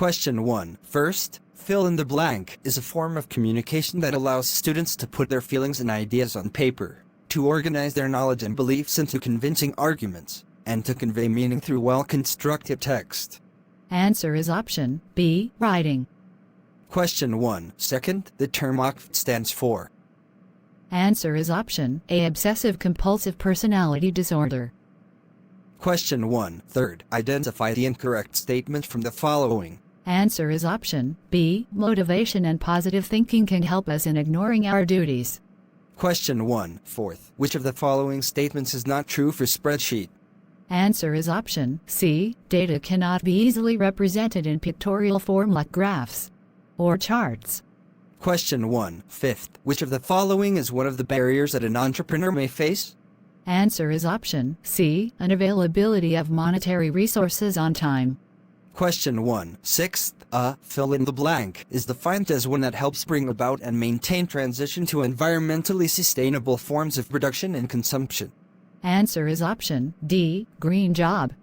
Question 1. First, fill in the blank is a form of communication that allows students to put their feelings and ideas on paper, to organize their knowledge and beliefs into convincing arguments, and to convey meaning through well-constructed text. Answer is option B, writing. Question 1. Second, the term OCT stands for. Answer is option A, obsessive-compulsive personality disorder. Question 1. Third, identify the incorrect statement from the following. Answer is option B, motivation and positive thinking can help us in ignoring our duties. Question 1. Fourth, which of the following statements is not true for spreadsheet? Answer is option C, data cannot be easily represented in pictorial form like graphs or charts. Question 1. Fifth, which of the following is one of the barriers that an entrepreneur may face? Answer is option C, unavailability of monetary resources on time. Question 1. Sixth, fill in the blank is defined as one that helps bring about and maintain transition to environmentally sustainable forms of production and consumption. Answer is option D, green job.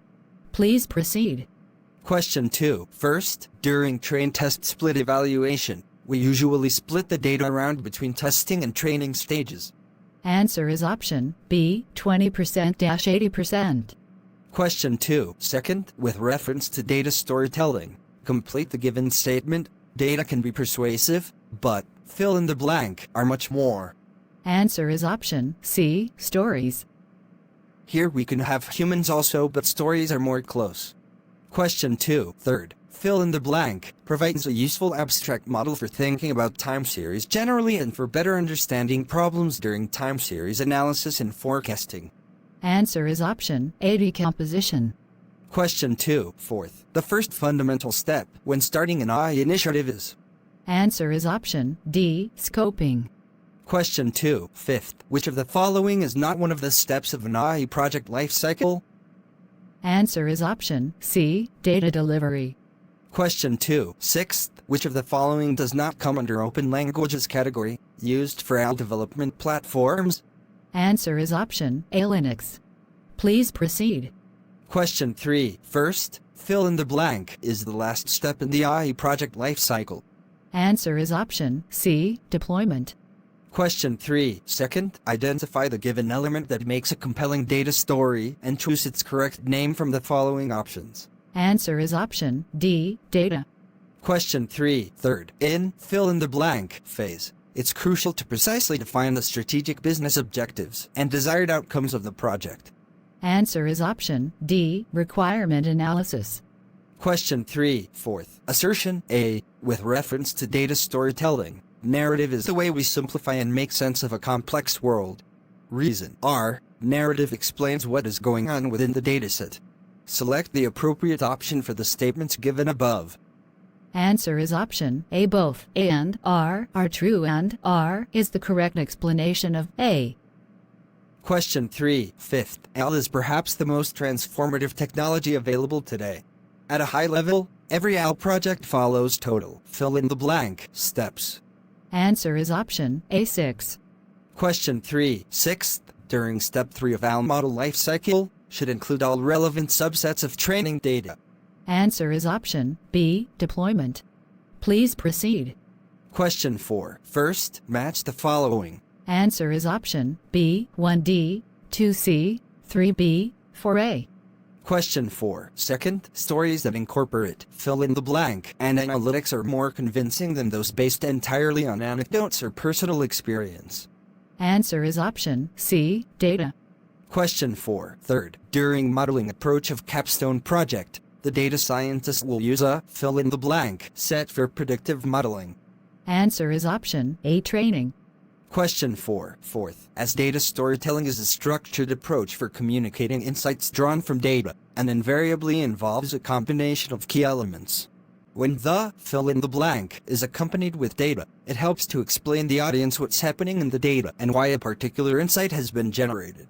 Please proceed. Question 2. First, during train test split evaluation, we usually split the data around between testing and training stages. Answer is option B, 20%-80%. Question 2. Second, with reference to data storytelling, complete the given statement. Data can be persuasive, but fill in the blank are much more. Answer is option C, stories. Here we can have humans also, but stories are more close. Question 2. Third, fill in the blank provides a useful abstract model for thinking about time series generally and for better understanding problems during time series analysis and forecasting. Answer is option A, decomposition. Question 2. Fourth, the first fundamental step when starting an AI initiative is. Answer is option D, scoping. Question 2. Fifth, which of the following is not one of the steps of an AI project life cycle? Answer is option C, data delivery. Question 2. Sixth, which of the following does not come under open languages category, used for AI development platforms? Answer is option A, Linux. Please proceed. Question 3. First, fill in the blank is the last step in the AI project life cycle. Answer is option C, deployment. Question 3. Second, identify the given element that makes a compelling data story and choose its correct name from the following options. Answer is option D, data. Question 3. Third, in fill in the blank phase, it's crucial to precisely define the strategic business objectives and desired outcomes of the project. Answer is option D, requirement analysis. Question 3. Fourth, assertion A, with reference to data storytelling, narrative is the way we simplify and make sense of a complex world. Reason R, narrative explains what is going on within the dataset. Select the appropriate option for the statements given above. Answer is option A, both A and R are true and R is the correct explanation of A. Question 3. Fifth, AI is perhaps the most transformative technology available today. At a high level, every AI project follows total fill in the blank steps. Answer is option A, 6. Question 3. Sixth, during step 3 of AI model lifecycle, should include all relevant subsets of training data. Answer is option B, deployment. Please proceed. Question 4. First, match the following. Answer is option B, 1D, 2C, 3B, 4A. Question 4. Second, stories that incorporate fill in the blank and analytics are more convincing than those based entirely on anecdotes or personal experience. Answer is option C, data. Question 4. Third, during modeling approach of capstone project, the data scientist will use a fill in the blank set for predictive modeling. Answer is option A, training. Question 4. Fourth, as data storytelling is a structured approach for communicating insights drawn from data, and invariably involves a combination of key elements. When the fill in the blank is accompanied with data, it helps to explain the audience what's happening in the data and why a particular insight has been generated.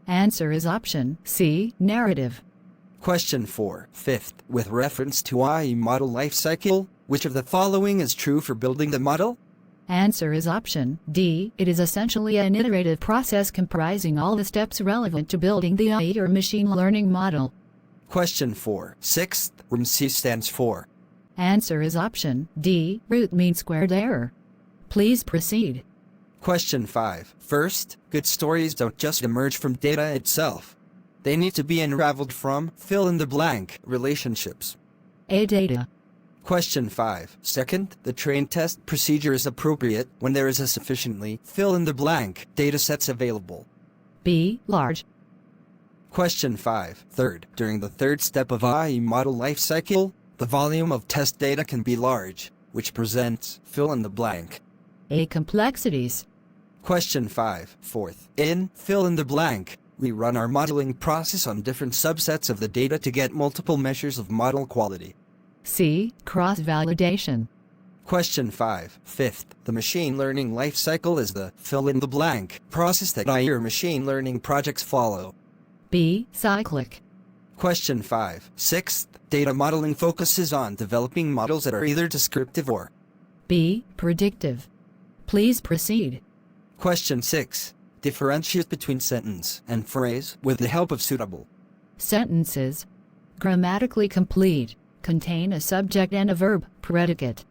Answer is option C, narrative. Question 4. Fifth, with reference to AI model lifecycle, which of the following is true for building the model? Answer is option D. It is essentially an iterative process comprising all the steps relevant to building the AI or machine learning model. Question 4. Sixth, RMC stands for. Answer is option D, root mean squared error. Please proceed. Question 5. First, good stories don't just emerge from data itself. They need to be unraveled from fill in the blank relationships. A. Data. Question 5. Second, the train test procedure is appropriate when there is a sufficiently fill in the blank data sets available. B. Large. Question 5. Third, during the third step of IE model life cycle, the volume of test data can be large, which presents fill in the blank. A. Complexities. Question 5. Fourth, in fill in the blank, we run our modeling process on different subsets of the data to get multiple measures of model quality. C. Cross-validation. Question 5. Fifth, the machine learning life cycle is the fill in the blank process that IE or machine learning projects follow. B. Cyclic. Question 5. Sixth, data modeling focuses on developing models that are either descriptive or B. Predictive. Please proceed. Question 6. Differentiate between sentence and phrase with the help of suitable Sentences. Grammatically complete. Contain a subject and a verb, predicate.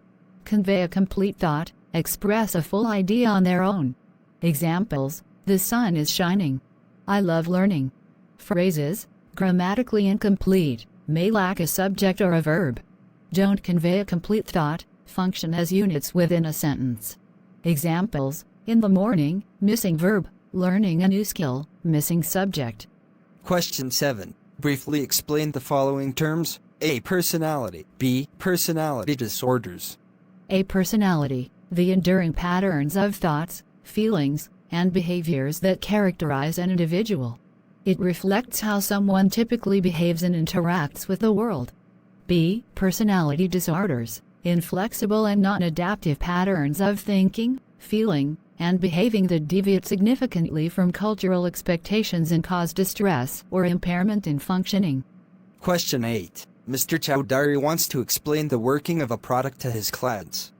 Convey a complete thought, express a full idea on their own. Examples: the sun is shining. I love learning. Phrases, grammatically incomplete, may lack a subject or a verb. Don't convey a complete thought, function as units within a sentence. Examples: in the morning, missing verb, learning a new skill, missing subject. Question 7. Briefly explain the following terms. A. Personality. B. Personality disorders. A. Personality, the enduring patterns of thoughts, feelings, and behaviors that characterize an individual. It reflects how someone typically behaves and interacts with the world. B. Personality disorders, inflexible and non-adaptive patterns of thinking, feeling, and behaving that deviate significantly from cultural expectations and cause distress or impairment in functioning. Question 8. Mr. Chowdhury wants to explain the working of a product to his clients.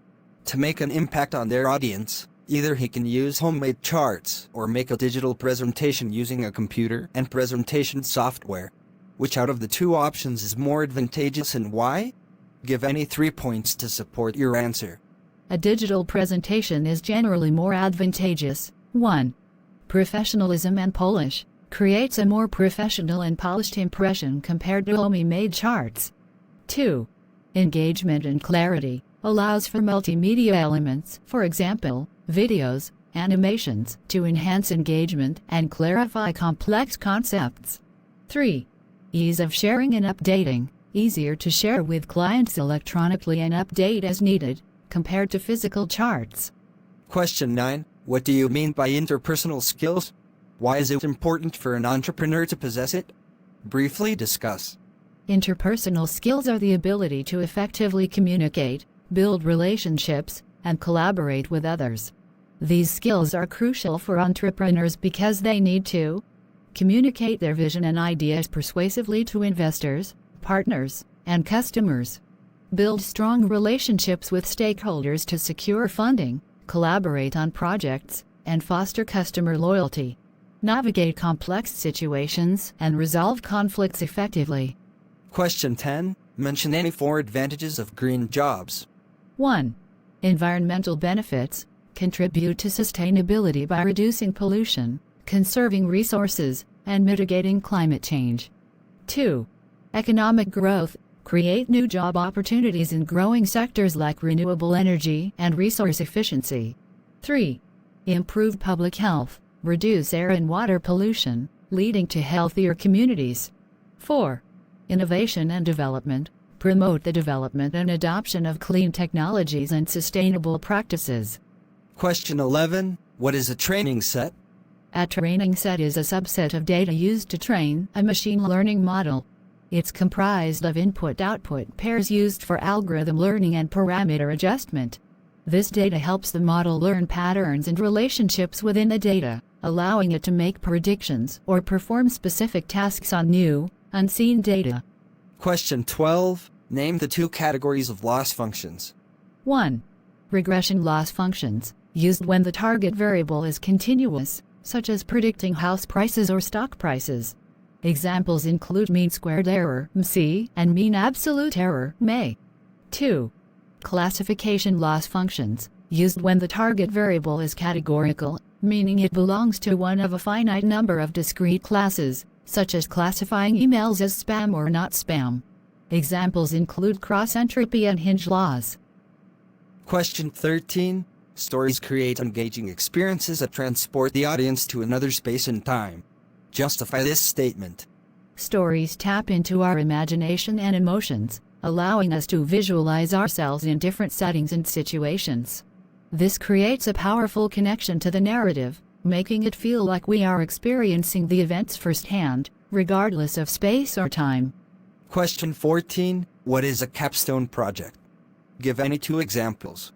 To make an impact on their audience, either he can use homemade charts or make a digital presentation using a computer and presentation software. Which out of the two options is more advantageous and why? Give any 3 points to support your answer. A digital presentation is generally more advantageous. 1. Professionalism and polish. Creates a more professional and polished impression compared to homemade charts. 2. Engagement and clarity. Allows for multimedia elements, for example, videos, animations, to enhance engagement and clarify complex concepts. 3. Ease of sharing and updating. Easier to share with clients electronically and update as needed, compared to physical charts. Question 9. What do you mean by interpersonal skills? Why is it important for an entrepreneur to possess it? Briefly discuss. Interpersonal skills are the ability to effectively communicate, build relationships, and collaborate with others. These skills are crucial for entrepreneurs because they need to communicate their vision and ideas persuasively to investors, partners, and customers, build strong relationships with stakeholders to secure funding, collaborate on projects, and foster customer loyalty, navigate complex situations, and resolve conflicts effectively. Question 10. Mention any 4 advantages of green jobs. 1. Environmental benefits. Contribute to sustainability by reducing pollution, conserving resources, and mitigating climate change. 2. Economic growth. Create new job opportunities in growing sectors like renewable energy and resource efficiency. 3. Improve public health. Reduce air and water pollution, leading to healthier communities. 4. Innovation and development. Promote the development and adoption of clean technologies and sustainable practices. Question 11. What is a training set? A training set is a subset of data used to train a machine learning model. It's comprised of input-output pairs used for algorithm learning and parameter adjustment. This data helps the model learn patterns and relationships within the data, allowing it to make predictions or perform specific tasks on new, unseen data. Question 12. Name the 2 categories of loss functions. 1. Regression loss functions, used when the target variable is continuous, such as predicting house prices or stock prices. Examples include mean squared error, MC, and mean absolute error, MA. 2. Classification loss functions, used when the target variable is categorical, meaning it belongs to one of a finite number of discrete classes, such as classifying emails as spam or not spam. Examples include cross-entropy and hinge laws. Question 13. Stories create engaging experiences that transport the audience to another space and time. Justify this statement. Stories tap into our imagination and emotions, allowing us to visualize ourselves in different settings and situations. This creates a powerful connection to the narrative, making it feel like we are experiencing the events firsthand, regardless of space or time. Question 14. What is a capstone project? Give any 2 examples.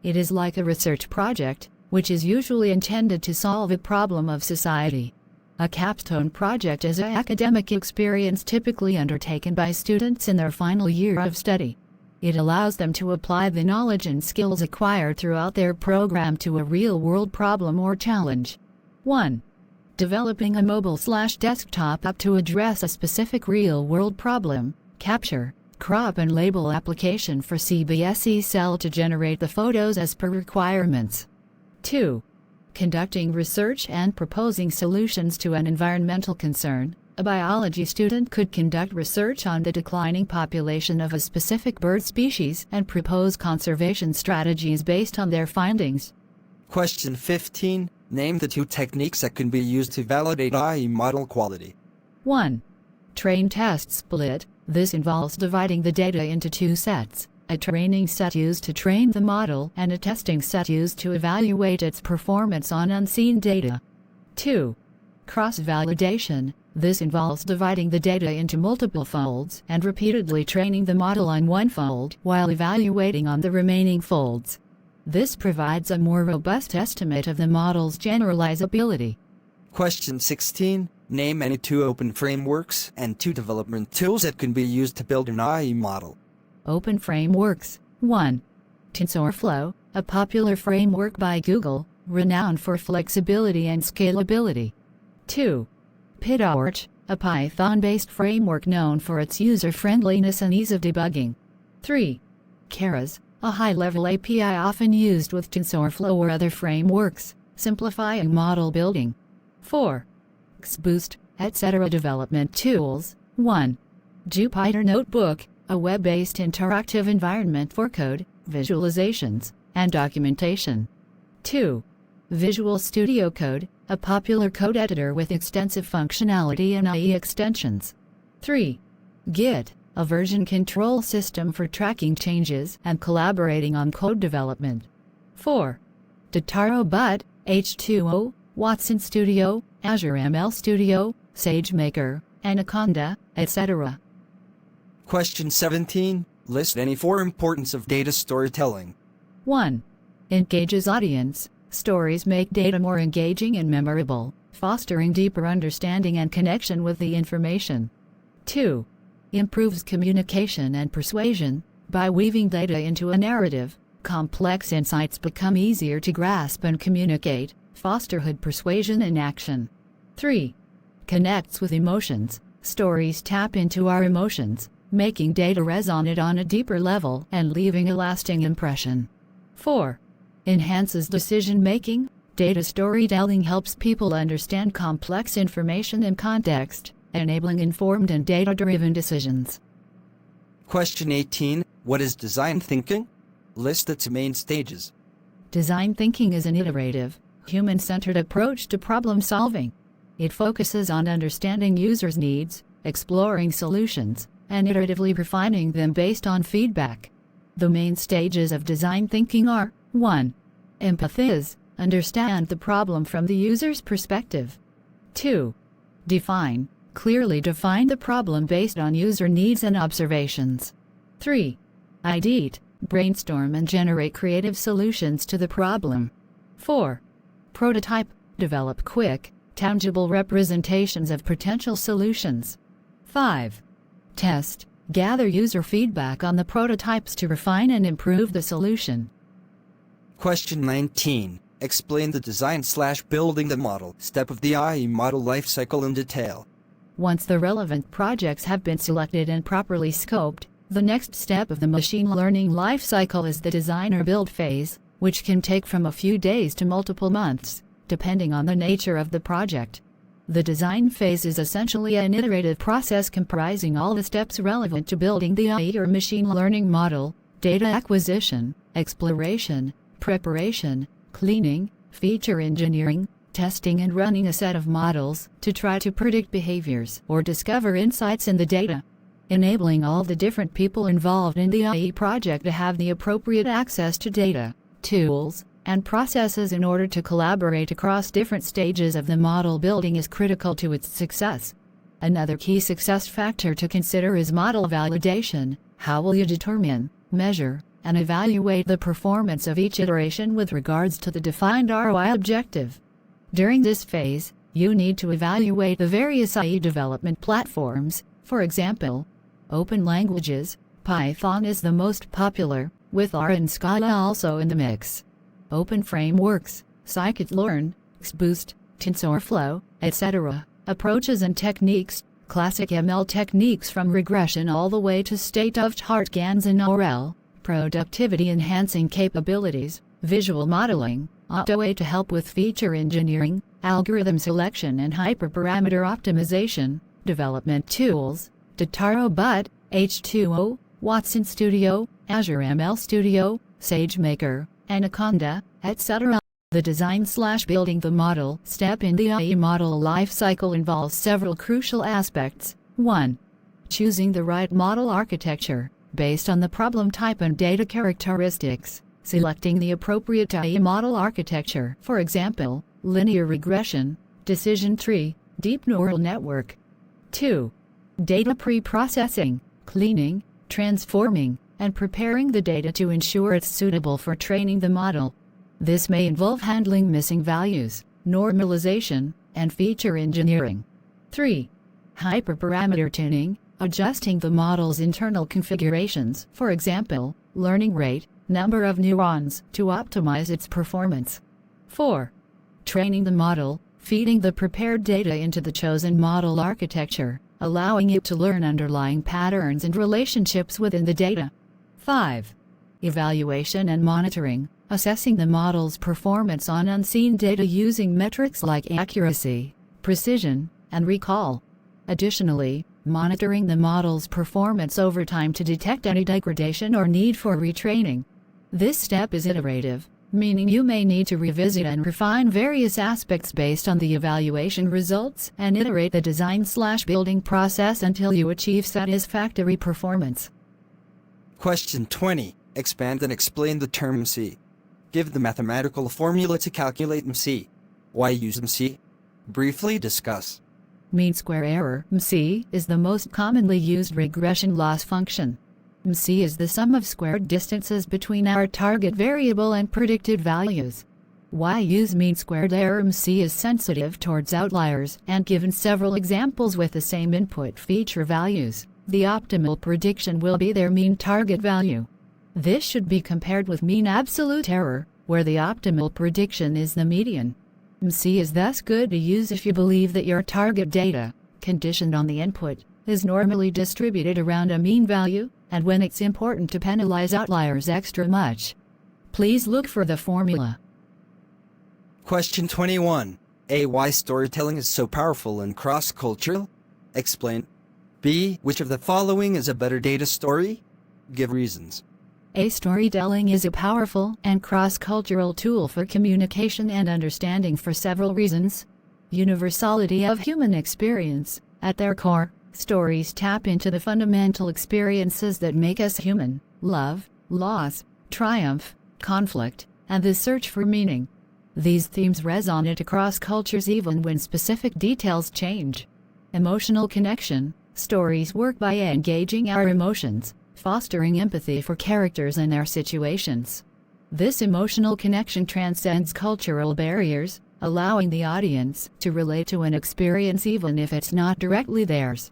It is like a research project, which is usually intended to solve a problem of society. A capstone project is an academic experience typically undertaken by students in their final year of study. It allows them to apply the knowledge and skills acquired throughout their program to a real-world problem or challenge. 1. Developing a mobile/desktop app to address a specific real-world problem. Capture, crop and label application for CBSE cell to generate the photos as per requirements. 2. Conducting research and proposing solutions to an environmental concern. A biology student could conduct research on the declining population of a specific bird species and propose conservation strategies based on their findings. Question 15. Name the 2 techniques that can be used to validate AI model quality. 1. Train test split. This involves dividing the data into 2 sets, a training set used to train the model and a testing set used to evaluate its performance on unseen data. 2. Cross-validation. This involves dividing the data into multiple folds and repeatedly training the model on one fold while evaluating on the remaining folds. This provides a more robust estimate of the model's generalizability. Question 16. Name any 2 open frameworks and 2 development tools that can be used to build an AI model. Open frameworks. 1. TensorFlow, a popular framework by Google, renowned for flexibility and scalability. 2. PyTorch, a Python-based framework known for its user-friendliness and ease of debugging. 3. Keras, a high-level API often used with TensorFlow or other frameworks, simplifying model building. 4. XBoost, etc. Development tools. 1. Jupyter Notebook, a web-based interactive environment for code, visualizations, and documentation. 2. Visual Studio Code, a popular code editor with extensive functionality and IE extensions. 3. Git, a version control system for tracking changes and collaborating on code development. 4. Totaro Bud, H2O, Watson Studio, Azure ML Studio, SageMaker, Anaconda, etc. Question 17. List any 4 importance of data storytelling. 1. Engages audience. Stories make data more engaging and memorable, fostering deeper understanding and connection with the information. 2. Improves communication and persuasion. By weaving data into a narrative, complex insights become easier to grasp and communicate, fosterhood persuasion in action. 3. Connects with emotions. Stories tap into our emotions, making data resonate on a deeper level and leaving a lasting impression. 4. Enhances decision-making. Data storytelling helps people understand complex information in context, enabling informed and data-driven decisions. Question 18. What is design thinking? List its main stages. Design thinking is an iterative, human-centered approach to problem solving. It focuses on understanding users' needs, exploring solutions, and iteratively refining them based on feedback. The main stages of design thinking are: 1. Empathize, understand the problem from the user's perspective. 2. Define, clearly define the problem based on user needs and observations. 3. Ideate, brainstorm and generate creative solutions to the problem. 4. Prototype, develop quick, tangible representations of potential solutions. 5. Test, gather user feedback on the prototypes to refine and improve the solution. Question 19. Explain the design/building the model step of the AI model lifecycle in detail. Once the relevant projects have been selected and properly scoped, The next step of the machine learning life cycle is the design or build phase, which can take from a few days to multiple months, depending on the nature of the project. The design phase is essentially an iterative process comprising all the steps relevant to building the AI or machine learning model: data acquisition, exploration, preparation, cleaning, feature engineering, testing, and running a set of models to try to predict behaviors or discover insights in the data. Enabling all the different people involved in the AI project to have the appropriate access to data, tools, and processes in order to collaborate across different stages of the model building is critical to its success. Another key success factor to consider is model validation. How will you determine, measure, and evaluate the performance of each iteration with regards to the defined ROI objective? During this phase, you need to evaluate the various AI development platforms. For example, open languages. Python is the most popular, with R and Scala also in the mix. Open frameworks, scikit-learn, XBoost, TensorFlow, etc. Approaches and techniques, classic ML techniques from regression all the way to state-of-the-art GANs and ORL, productivity-enhancing capabilities, visual modeling, AutoA to help with feature engineering, algorithm selection and hyperparameter optimization, development tools, Datarobot, H2O, Watson Studio, Azure ML Studio, SageMaker, Anaconda, etc. The design/building the model step in the AI model life cycle involves several crucial aspects. 1. Choosing the right model architecture, based on the problem type and data characteristics. Selecting the appropriate AI model architecture, for example, linear regression, decision tree, deep neural network. 2. Data pre-processing, cleaning, transforming, and preparing the data to ensure it's suitable for training the model. This may involve handling missing values, normalization, and feature engineering. 3. Hyperparameter tuning, adjusting the model's internal configurations, for example, learning rate, number of neurons, to optimize its performance. 4. Training the model, feeding the prepared data into the chosen model architecture, allowing it to learn underlying patterns and relationships within the data. 5. Evaluation and monitoring, assessing the model's performance on unseen data using metrics like accuracy, precision, and recall. Additionally, monitoring the model's performance over time to detect any degradation or need for retraining. This step is iterative, meaning you may need to revisit and refine various aspects based on the evaluation results and iterate the design/building process until you achieve satisfactory performance. Question 20. Expand and explain the term MC. Give the mathematical formula to calculate MC. Why use MC? Briefly discuss. Mean square error, MC, is the most commonly used regression loss function. MC is the sum of squared distances between our target variable and predicted values. Why use mean squared error? MC is sensitive towards outliers, and given several examples with the same input feature values, the optimal prediction will be their mean target value. This should be compared with mean absolute error, where the optimal prediction is the median. MC is thus good to use if you believe that your target data, conditioned on the input, is normally distributed around a mean value, and when it's important to penalize outliers extra much. Please look for the formula. Question 21. A. Why storytelling is so powerful and cross-cultural? Explain. B. Which of the following is a better data story? Give reasons. A. Storytelling is a powerful and cross-cultural tool for communication and understanding for several reasons. Universality of human experience. At their core, stories tap into the fundamental experiences that make us human: love, loss, triumph, conflict, and the search for meaning. These themes resonate across cultures even when specific details change. Emotional connection. Stories work by engaging our emotions, fostering empathy for characters and their situations. This emotional connection transcends cultural barriers, allowing the audience to relate to an experience even if it's not directly theirs.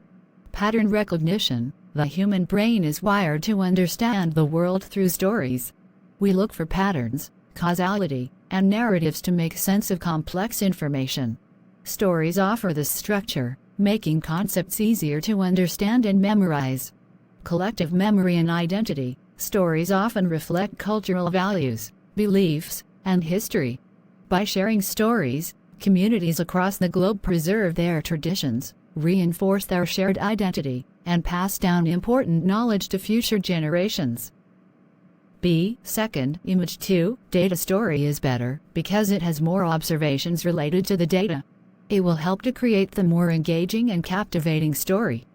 Pattern recognition. The human brain is wired to understand the world through stories. We look for patterns, causality, and narratives to make sense of complex information. Stories offer this structure, making concepts easier to understand and memorize. collective memory and identity. Stories often reflect cultural values, beliefs, and history. By sharing stories, communities across the globe preserve their traditions, reinforce their shared identity, and pass down important knowledge to future generations. B. Second, image 2, data story is better because it has more observations related to the data. It will help to create the more engaging and captivating story.